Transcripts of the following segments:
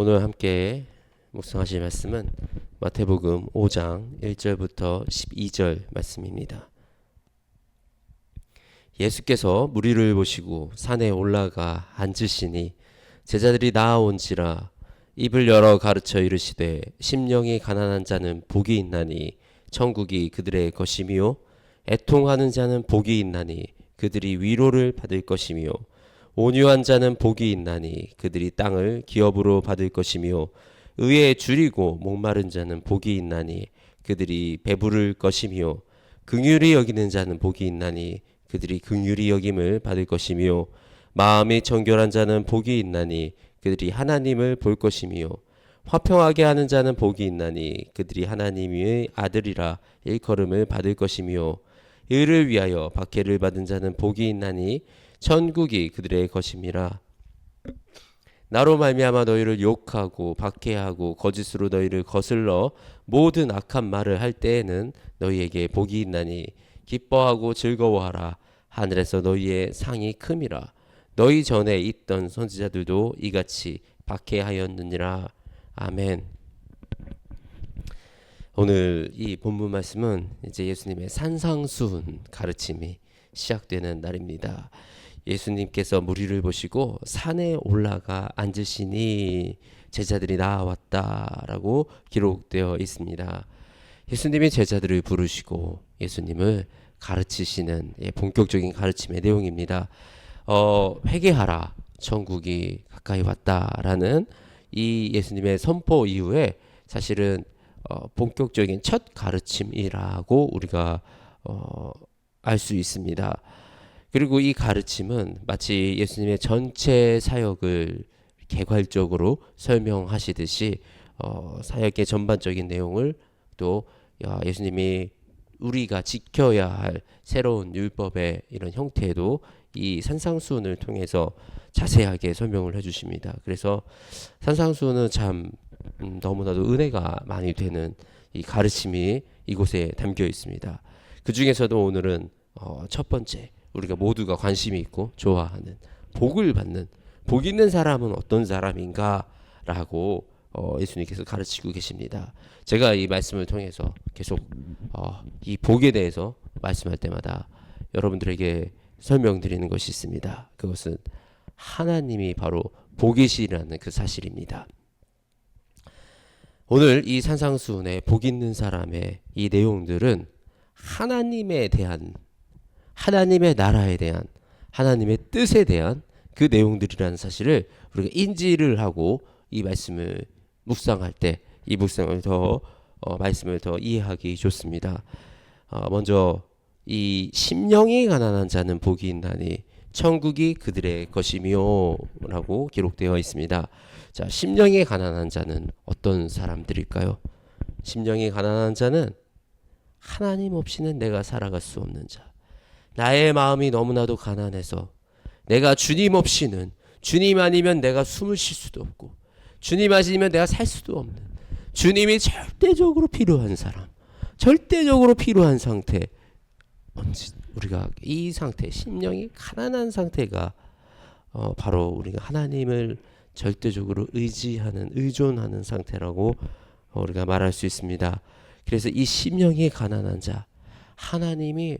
오늘 함께 묵상하실 말씀은 마태복음 5장 1절부터 12절 말씀입니다. 예수께서 무리를 보시고 산에 올라가 앉으시니 제자들이 나아온지라 입을 열어 가르쳐 이르시되 심령이 가난한 자는 복이 있나니 천국이 그들의 것이미요 애통하는 자는 복이 있나니 그들이 위로를 받을 것이미요 온유한 자는 복이 있나니 그들이 땅을 기업으로 받을 것이며 의에 줄이고 목마른 자는 복이 있나니 그들이 배부를 것이며 긍휼히 여기는 자는 복이 있나니 그들이 긍휼히 여김을 받을 것이며 마음이 정결한 자는 복이 있나니 그들이 하나님을 볼 것이며 화평하게 하는 자는 복이 있나니 그들이 하나님의 아들이라 일컬음을 받을 것이며 의를 위하여 박해를 받은 자는 복이 있나니 천국이 그들의 것임이라. 나로 말미암아 너희를 욕하고 박해하고 거짓으로 너희를 거슬러 모든 악한 말을 할 때에는 너희에게 복이 있나니 기뻐하고 즐거워하라. 하늘에서 너희의 상이 큼이라. 너희 전에 있던 선지자들도 이같이 박해하였느니라. 아멘. 오늘 이 본문 말씀은 이제 예수님의 산상수훈 가르침이 시작되는 날입니다. 예수님께서 무리를 보시고 산에 올라가 앉으시니 제자들이 나왔다라고 기록되어 있습니다. 예수님이 제자들을 부르시고 예수님을 가르치시는 본격적인 가르침의 내용입니다. 회개하라, 천국이 가까이 왔다라는 이 예수님의 선포 이후에 사실은 본격적인 첫 가르침이라고 우리가 알 수 있습니다. 그리고 이 가르침은 마치 예수님의 전체 사역을 개괄적으로 설명하시듯이 사역의 전반적인 내용을 또 예수님이 우리가 지켜야 할 새로운 율법의 이런 형태도 이 산상수훈을 통해서 자세하게 설명을 해주십니다. 그래서 산상수훈은 참 너무나도 은혜가 많이 되는 이 가르침이 이곳에 담겨 있습니다. 그 중에서도 오늘은 첫 번째 우리가 모두가 관심이 있고 좋아하는 복을 받는 복 있는 사람은 어떤 사람인가 라고 예수님께서 가르치고 계십니다. 제가 이 말씀을 통해서 계속 이 복에 대해서 말씀할 때마다 여러분들에게 설명드리는 것이 있습니다. 그것은 하나님이 바로 복이시라는 그 사실입니다. 오늘 이 산상수훈의 복 있는 사람의 이 내용들은 하나님에 대한 하나님의 나라에 대한 하나님의 뜻에 대한 그 내용들이라는 사실을 우리가 인지를 하고 이 말씀을 묵상할 때 이 묵상을 더 말씀을 더 이해하기 좋습니다. 먼저 이 심령이 가난한 자는 복이 있나니 천국이 그들의 것이며 라고 기록되어 있습니다. 자, 심령이 가난한 자는 어떤 사람들일까요? 심령이 가난한 자는 하나님 없이는 내가 살아갈 수 없는 자. 나의 마음이 너무나도 가난해서 내가 주님 없이는 주님 아니면 내가 숨을 쉴 수도 없고 주님 아니면 내가 살 수도 없는 주님이 절대적으로 필요한 사람, 절대적으로 필요한 상태. 우리가 이 상태, 심령이 가난한 상태가 바로 우리가 하나님을 절대적으로 의존하는 상태라고 우리가 말할 수 있습니다. 그래서 이 심령이 가난한 자, 하나님이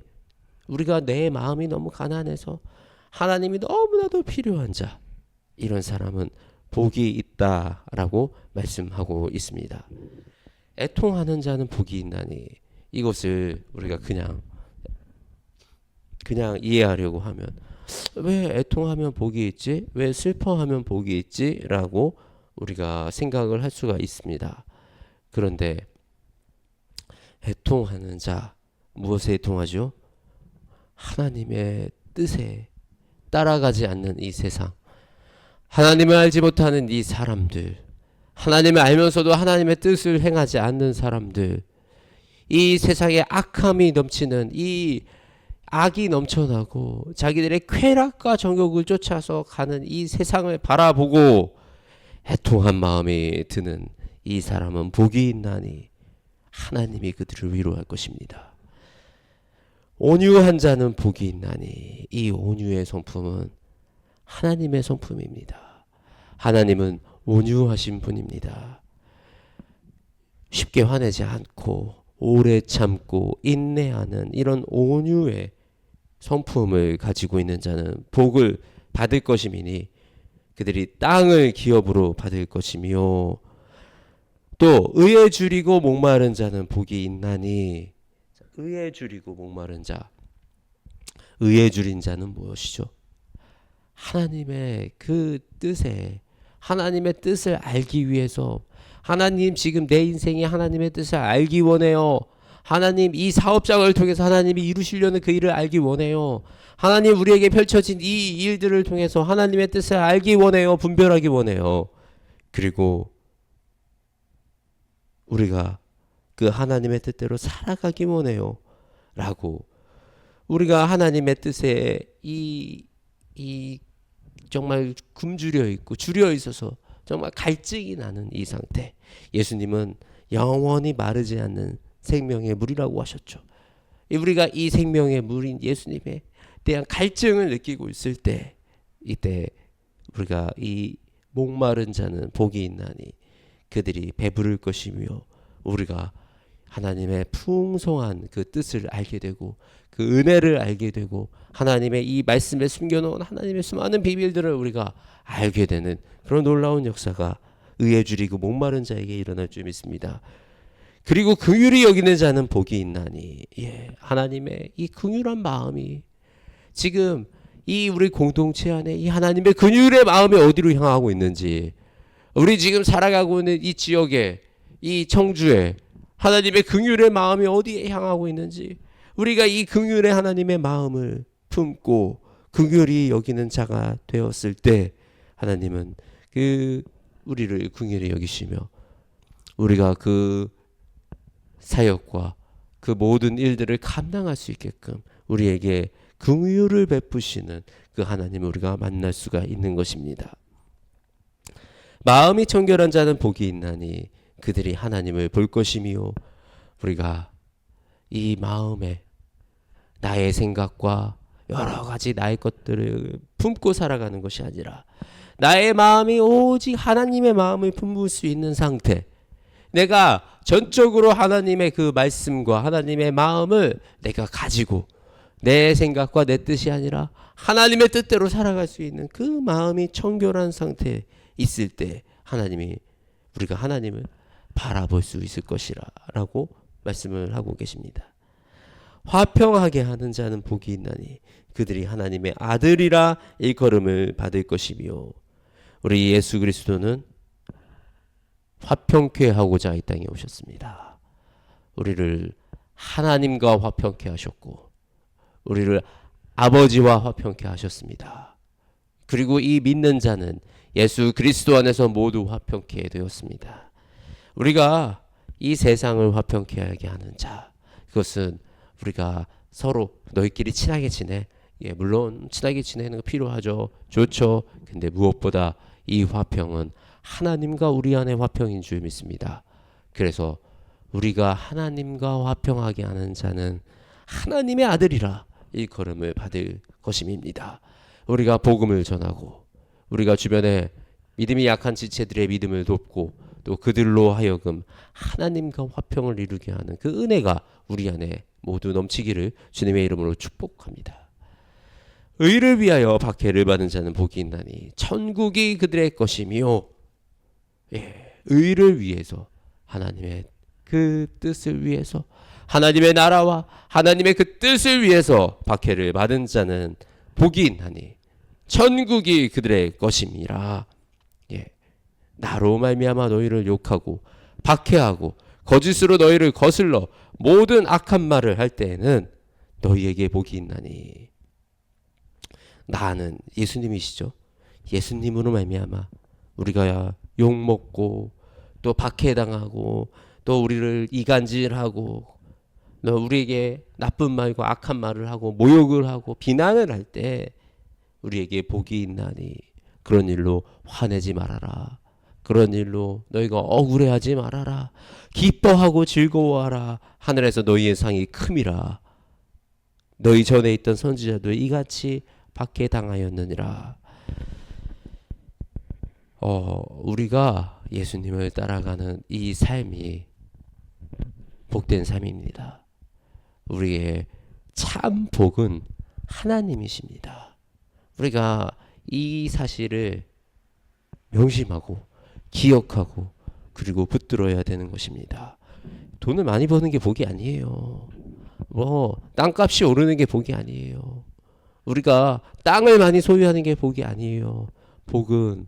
우리가 내 마음이 너무 가난해서 하나님이 너무나도 필요한 자, 이런 사람은 복이 있다라고 말씀하고 있습니다. 애통하는 자는 복이 있나니 이것을 우리가 그냥 이해하려고 하면 왜 애통하면 복이 있지? 왜 슬퍼하면 복이 있지? 라고 우리가 생각을 할 수가 있습니다. 그런데 애통하는 자, 무엇에 애통하죠? 하나님의 뜻에 따라가지 않는 이 세상, 하나님을 알지 못하는 이 사람들, 하나님을 알면서도 하나님의 뜻을 행하지 않는 사람들, 이 세상에 악함이 넘치는 이 악이 넘쳐나고 자기들의 쾌락과 정욕을 쫓아서 가는 이 세상을 바라보고 애통한 마음이 드는 이 사람은 복이 있나니 하나님이 그들을 위로할 것입니다. 온유한 자는 복이 있나니 이 온유의 성품은 하나님의 성품입니다. 하나님은 온유하신 분입니다. 쉽게 화내지 않고 오래 참고 인내하는 이런 온유의 성품을 가지고 있는 자는 복을 받을 것이미니 그들이 땅을 기업으로 받을 것이며 또 의에 줄이고 목마른 자는 복이 있나니 의에 줄이고 목마른 자 의에 줄인 자는 무엇이죠? 하나님의 그 뜻에 하나님의 뜻을 알기 위해서 하나님 지금 내 인생이 하나님의 뜻을 알기 원해요. 하나님 이 사업장을 통해서 하나님이 이루시려는 그 일을 알기 원해요. 하나님 우리에게 펼쳐진 이 일들을 통해서 하나님의 뜻을 알기 원해요. 분별하기 원해요. 그리고 우리가 그 하나님의 뜻대로 살아가기 원해요. 라고 우리가 하나님의 뜻에 이 정말 굶주려 있고 줄여 있어서 정말 갈증이 나는 이 상태. 예수님은 영원히 마르지 않는 생명의 물이라고 하셨죠. 우리가 이 생명의 물인 예수님에 대한 갈증을 느끼고 있을 때 이때 우리가 이 목마른 자는 복이 있나니 그들이 배부를 것이며 우리가 하나님의 풍성한 그 뜻을 알게 되고 그 은혜를 알게 되고 하나님의 이 말씀에 숨겨놓은 하나님의 수많은 비밀들을 우리가 알게 되는 그런 놀라운 역사가 의에 줄이고 목마른 자에게 일어날 줄 믿습니다. 그리고 긍휼히 여기는 자는 복이 있나니 하나님의 이 긍휼한 마음이 지금 이 우리 공동체 안에 이 하나님의 긍휼의 마음이 어디로 향하고 있는지 우리 지금 살아가고 있는 이 지역에 이 청주에 하나님의 긍휼의 마음이 어디에 향하고 있는지 우리가 이 긍휼의 하나님의 마음을 품고 긍휼히 여기는 자가 되었을 때 하나님은 그 우리를 긍휼히 여기시며 우리가 그 사역과 그 모든 일들을 감당할 수 있게끔 우리에게 긍휼을 베푸시는 그 하나님을 우리가 만날 수가 있는 것입니다. 마음이 청결한 자는 복이 있나니 그들이 하나님을 볼 것이며 우리가 이 마음에 나의 생각과 여러 가지 나의 것들을 품고 살아가는 것이 아니라 나의 마음이 오직 하나님의 마음을 품을 수 있는 상태, 내가 전적으로 하나님의 그 말씀과 하나님의 마음을 내가 가지고 내 생각과 내 뜻이 아니라 하나님의 뜻대로 살아갈 수 있는 그 마음이 청결한 상태에 있을 때 우리가 하나님을 바라볼 수 있을 것이라 라고 말씀을 하고 계십니다. 화평하게 하는 자는 복이 있나니 그들이 하나님의 아들이라 일컬음을 받을 것이며 우리 예수 그리스도는 화평케 하고자 이 땅에 오셨습니다. 우리를 하나님과 화평케 하셨고 우리를 아버지와 화평케 하셨습니다. 그리고 이 믿는 자는 예수 그리스도 안에서 모두 화평케 되었습니다. 우리가 이 세상을 화평케 하게 하는 자, 그것은 우리가 서로 너희끼리 친하게 지내. 물론 친하게 지내는 거 필요하죠. 좋죠. 근데 무엇보다 이 화평은 하나님과 우리 안의 화평인 줄 믿습니다. 그래서 우리가 하나님과 화평하게 하는 자는 하나님의 아들이라 일컬음을 받을 것임입니다. 우리가 복음을 전하고 우리가 주변에 믿음이 약한 지체들의 믿음을 돕고 또 그들로 하여금 하나님과 화평을 이루게 하는 그 은혜가 우리 안에 모두 넘치기를 주님의 이름으로 축복합니다. 의를 위하여 박해를 받은 자는 복이 있나니 천국이 그들의 것이며 의를 위해서 하나님의 그 뜻을 위해서 하나님의 나라와 하나님의 그 뜻을 위해서 박해를 받은 자는 복이 있나니 천국이 그들의 것임이라. 나로 말미암아 너희를 욕하고 박해하고 거짓으로 너희를 거슬러 모든 악한 말을 할 때에는 너희에게 복이 있나니. 나는 예수님이시죠. 예수님으로 말미암아 우리가 욕먹고 또 박해당하고 또 우리를 이간질하고 또 우리에게 나쁜 말과 악한 말을 하고 모욕을 하고 비난을 할 때 우리에게 복이 있나니 그런 일로 화내지 말아라. 그런 일로 너희가 억울해하지 말아라. 기뻐하고 즐거워하라. 하늘에서 너희의 상이 큼이라. 너희 전에 있던 선지자도 이같이 박해당하였느니라. 우리가 예수님을 따라가는 이 삶이 복된 삶입니다. 우리의 참 복은 하나님이십니다. 우리가 이 사실을 명심하고 기억하고 그리고 붙들어야 되는 것입니다. 돈을 많이 버는 게 복이 아니에요. 땅값이 오르는 게 복이 아니에요. 우리가 땅을 많이 소유하는 게 복이 아니에요. 복은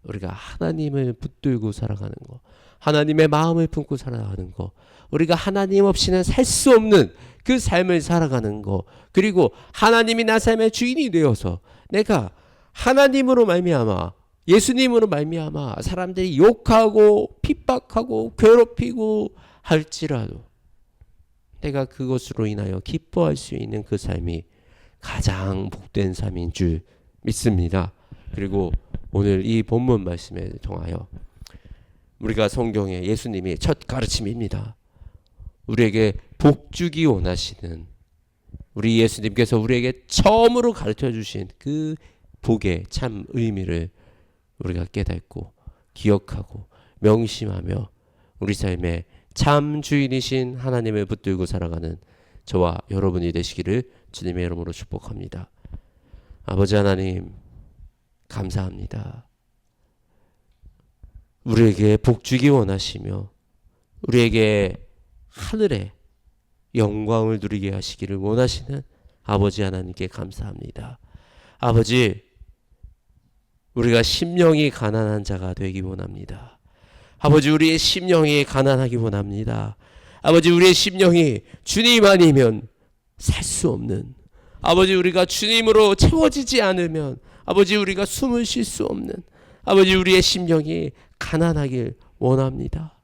우리가 하나님을 붙들고 살아가는 거, 하나님의 마음을 품고 살아가는 거, 우리가 하나님 없이는 살 수 없는 그 삶을 살아가는 거, 그리고 하나님이 나 삶의 주인이 되어서 내가 하나님으로 말미암아, 예수님으로 말미암아 사람들이 욕하고 핍박하고 괴롭히고 할지라도 내가 그것으로 인하여 기뻐할 수 있는 그 삶이 가장 복된 삶인 줄 믿습니다. 그리고 오늘 이 본문 말씀에 통하여 우리가 성경에 예수님이 첫 가르침입니다. 우리에게 복 주기 원하시는 우리 예수님께서 우리에게 처음으로 가르쳐 주신 그 복의 참 의미를 우리가 깨닫고 기억하고 명심하며 우리 삶의 참 주인이신 하나님을 붙들고 살아가는 저와 여러분이 되시기를 주님의 이름으로 축복합니다. 아버지 하나님 감사합니다. 우리에게 복 주기 원하시며 우리에게 하늘의 영광을 누리게 하시기를 원하시는 아버지 하나님께 감사합니다. 아버지, 우리가 심령이 가난한 자가 되기 원합니다. 아버지, 우리의 심령이 가난하기 원합니다. 아버지, 우리의 심령이 주님 아니면 살 수 없는, 아버지, 우리가 주님으로 채워지지 않으면 아버지, 우리가 숨을 쉴 수 없는, 아버지, 우리의 심령이 가난하길 원합니다.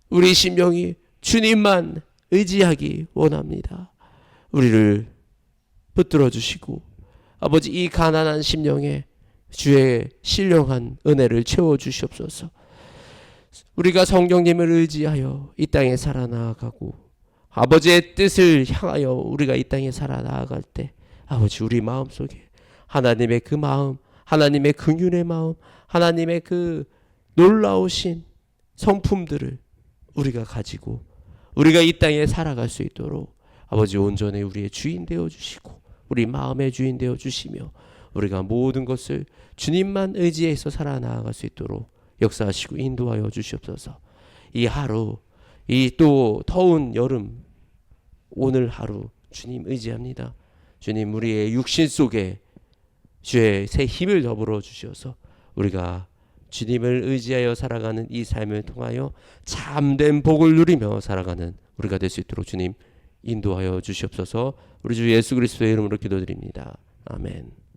우리 심령이 주님만 의지하기 원합니다. 우리를 붙들어 주시고 아버지, 이 가난한 심령에 주의 신령한 은혜를 채워 주시옵소서. 우리가 성령님을 의지하여 이 땅에 살아나가고 아버지의 뜻을 향하여 우리가 이 땅에 살아나갈 때 아버지, 우리 마음속에 하나님의 그 마음, 하나님의 긍휼의 마음, 하나님의 그 놀라우신 성품들을 우리가 가지고 우리가 이 땅에 살아갈 수 있도록 아버지, 온전히 우리의 주인 되어 주시고 우리 마음의 주인 되어 주시며 우리가 모든 것을 주님만 의지해서 살아나갈 수 있도록 역사하시고 인도하여 주시옵소서. 이 하루, 이 또 더운 여름, 오늘 하루 주님 의지합니다. 주님, 우리의 육신 속에 주의 새 힘을 더불어 주셔서 우리가 주님을 의지하여 살아가는 이 삶을 통하여 참된 복을 누리며 살아가는 우리가 될 수 있도록 주님 인도하여 주시옵소서. 우리 주 예수 그리스도의 이름으로 기도드립니다. 아멘.